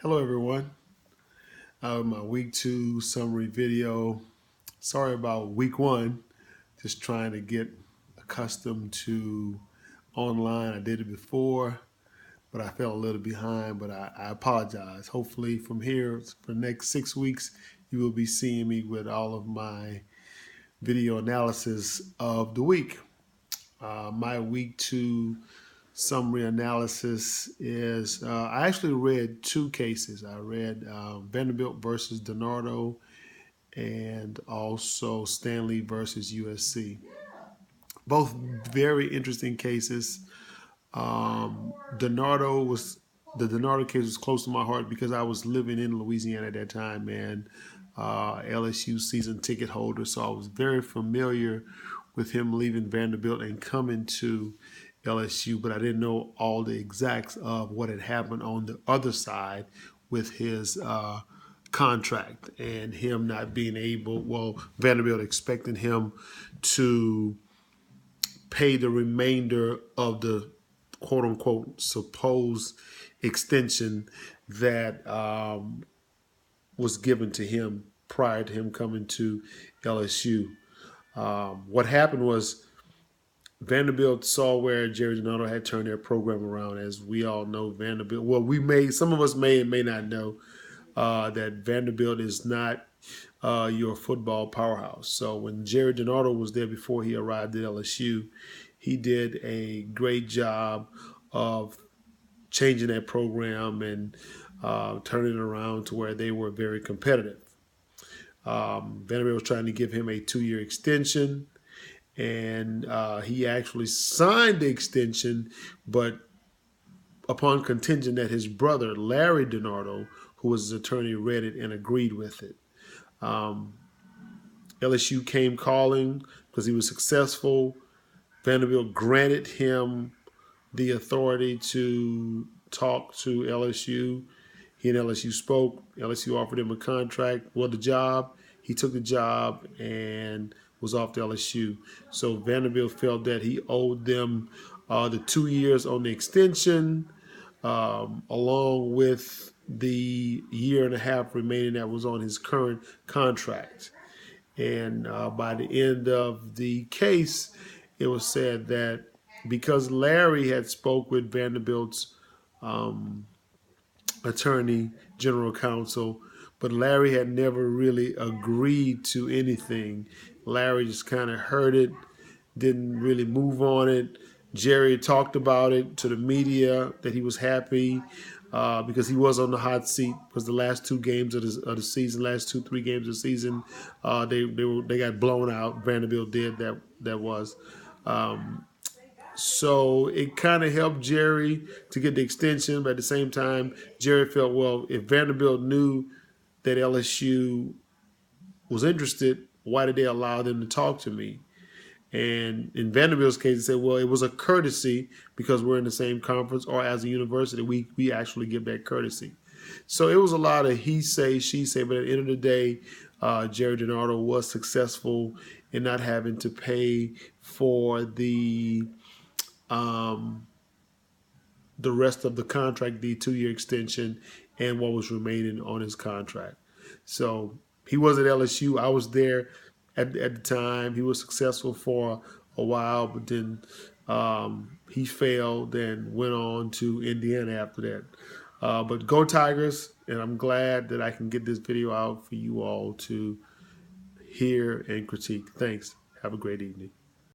Hello everyone. My week 2 summary video. Sorry about week 1. Just trying to get accustomed to online. I did it before, but I fell a little behind, but I apologize. Hopefully from here for the next 6 weeks, you will be seeing me with all of my video analysis of the week. My week 2 summary analysis is I actually read 2 cases. I read Vanderbilt versus DiNardo and also Stanley versus USC. Both very interesting cases. DiNardo was the DiNardo case was close to my heart because I was living in Louisiana at that time and LSU season ticket holder, so I was very familiar with him leaving Vanderbilt and coming to LSU, but I didn't know all the exacts of what had happened on the other side with his contract and him not being able, Vanderbilt expecting him to pay the remainder of the quote unquote supposed extension that was given to him prior to him coming to LSU. What happened was Vanderbilt saw where Jerry DiNardo had turned their program around. As we all know, Vanderbilt. Well, some of us may and may not know that Vanderbilt is not your football powerhouse. So when Jerry DiNardo was there before he arrived at LSU, he did a great job of changing that program and turning it around to where they were very competitive. Vanderbilt was trying to give him a 2-year extension, and he actually signed the extension, but upon contingent that his brother, Larry DiNardo, who was his attorney, read it and agreed with it. LSU came calling because he was successful. Vanderbilt granted him the authority to talk to LSU. He and LSU spoke. LSU offered him a contract, the job. He took the job and was off to LSU. So Vanderbilt felt that he owed them the 2 years on the extension, along with the 1.5 years remaining that was on his current contract. And by the end of the case, it was said that because Larry had spoke with Vanderbilt's attorney, general counsel, but Larry had never really agreed to anything. Larry just kind of heard it, didn't really move on it. Jerry talked about it to the media that he was happy because he was on the hot seat. Because the last 2 games of the season, last 2-3 games of the season, they got blown out. Vanderbilt did that was. So it kind of helped Jerry to get the extension, but at the same time, Jerry felt, well, if Vanderbilt knew that LSU was interested, why did they allow them to talk to me? And in Vanderbilt's case, they said, well, it was a courtesy because we're in the same conference, or as a university, we actually give that courtesy. So it was a lot of he say, she say, but at the end of the day, Jerry DiNardo was successful in not having to pay for the rest of the contract, the 2-year extension, and what was remaining on his contract. So he was at LSU. I was there at the time. He was successful for a while, but then he failed and went on to Indiana after that. But go Tigers, and I'm glad that I can get this video out for you all to hear and critique. Thanks. Have a great evening.